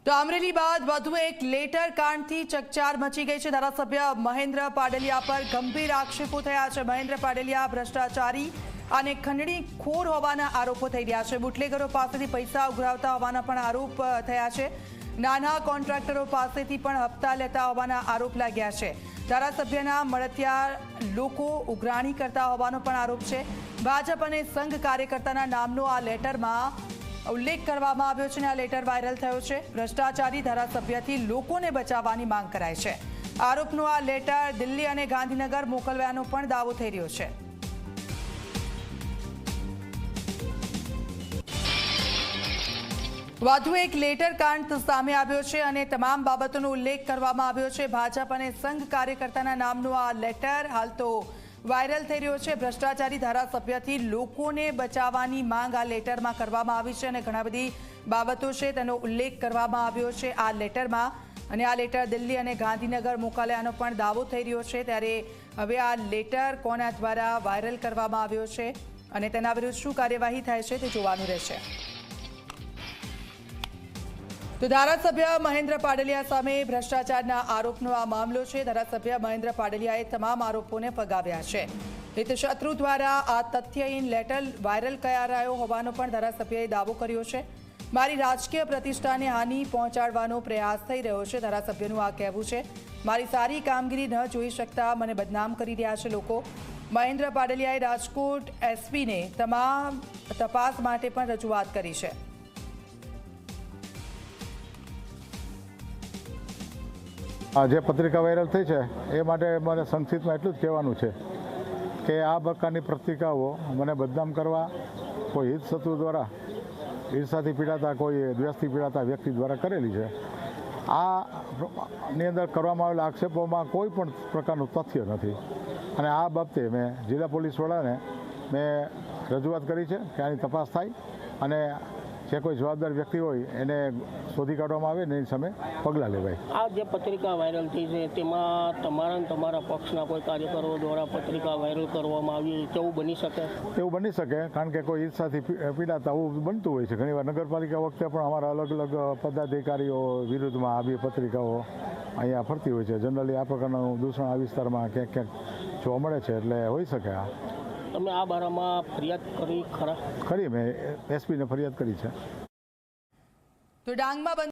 તો અમરેલી બાદ વધુ એક લેટર કાંડથી ચકચાર મચી ગઈ છે। ધારાસભ્ય મહેન્દ્ર પાડલિયા પર ગંભીર આક્ષેપો થયા છે। મહેન્દ્ર પાડલિયા ભ્રષ્ટાચારી અને ખંડણીખોર હોવાના આરોપો થઈ રહ્યા છે। બુટલેગરો પાસેથી પૈસા ઉઘરાવતા હોવાના પણ આરોપ થયા છે। નાના કોન્ટ્રાક્ટરો પાસેથી પણ હપ્તા લેતા હોવાના આરોપ લાગ્યા છે। ધારાસભ્યના મળતિયા લોકો ઉઘરાણી કરતા હોવાનો પણ આરોપ છે। ભાજપ અને સંઘ કાર્યકર્તાના નામનો આ લેટરમાં ઉલ્લેખ કરવામાં આવ્યો છે અને આ લેટર વાયરલ થયો છે। ભ્રષ્ટાચારી ધારાસભ્યથી લોકોને બચાવવાની માંગ કરાય છે। આરોપનો આ લેટર દિલ્હી અને ગાંધીનગર મોકલવાનો પણ દાવો થઈ રહ્યો છે। વધુ એક લેટર કાંડ સામે આવ્યો છે અને તમામ બાબતોનો ઉલ્લેખ કરવામાં આવ્યો છે। ભાજપ અને સંઘ કાર્યકર્તાના નામનો આ લેટર હાલ તો વાયરલ થઈ રહ્યો છે। ભ્રષ્ટાચારી ધારાસભ્યથી લોકોને બચાવવાની માંગ આ લેટરમાં કરવામાં આવી છે અને ઘણા બધી બાબતો છે તેનો ઉલ્લેખ કરવામાં આવ્યો છે આ લેટરમાં અને આ લેટર દિલ્હી અને ગાંધીનગર મોકલવાનો પણ દાવો થઈ રહ્યો છે। ત્યારે હવે આ લેટર કોના દ્વારા વાયરલ કરવામાં આવ્યો છે અને તેના વિરુદ્ધ શું કાર્યવાહી થાય છે તે જોવાનું રહેશે। તો ધારાસભ્ય મહેન્દ્ર પાડલિયા સામે ભ્રષ્ટાચારના આરોપનો આ મામલો છે। ધારાસભ્ય મહેન્દ્ર પાડલિયાએ તમામ આરોપોને ફગાવ્યા છે। હિતશત્રુ દ્વારા આ તથ્યહીન લેટર વાયરલ કરાયો હોવાનો પણ ધારાસભ્યએ દાવો કર્યો છે। મારી રાજકીય પ્રતિષ્ઠાને હાનિ પહોંચાડવાનો પ્રયાસ થઈ રહ્યો છે, ધારાસભ્યનું આ કહેવું છે। મારી સારી કામગીરી ન જોઈ શકતા મને બદનામ કરી રહ્યા છે લોકો। મહેન્દ્ર પાડલિયાએ રાજકોટ એસપીને તમામ તપાસ માટે પણ રજૂઆત કરી છે। જે પત્રિકા વાયરલ થઈ છે એ માટે મને સંક્ષિપ્તમાં એટલું જ કહેવાનું છે કે આ પ્રકારની પત્રિકાઓ મને બદનામ કરવા કોઈ હિતશત્રુ દ્વારા ઈર્ષાથી પીડાતા કોઈ દ્વેષથી પીડાતા વ્યક્તિ દ્વારા કરેલી છે। આની અંદર કરવામાં આવેલા આક્ષેપોમાં કોઈ પણ પ્રકારનું તથ્ય નથી અને આ બાબતે મેં જિલ્લા પોલીસ વડાને મેં રજૂઆત કરી છે કે આની તપાસ થાય અને જે કોઈ જવાબદાર વ્યક્તિ હોય એને શોધી કાઢવામાં આવે ને એની સામે પગલાં લેવાય। આ જે પત્રિકા વાયરલ થઈ છે તેમાં તમારા પક્ષના કોઈ કાર્યકરો દ્વારા પત્રિકા વાયરલ કરવામાં આવી તેવું બની શકે? એવું બની શકે, કારણ કે કોઈ ઈર્ષાથી પીડાતા એવું બનતું હોય છે। ઘણીવાર નગરપાલિકા વખતે પણ અમારા અલગ અલગ પદાધિકારીઓ વિરુદ્ધમાં આવી પત્રિકાઓ અહીંયા ફરતી હોય છે। જનરલી આ પ્રકારનું દૂષણ આ વિસ્તારમાં ક્યાંક ક્યાંક જોવા મળે છે, એટલે હોઈ શકે। તમે આ બારામાં ફરિયાદ કરી ખરા? ખરી, મેં એસપીને ફરિયાદ કરી છે। તો ડાંગમાં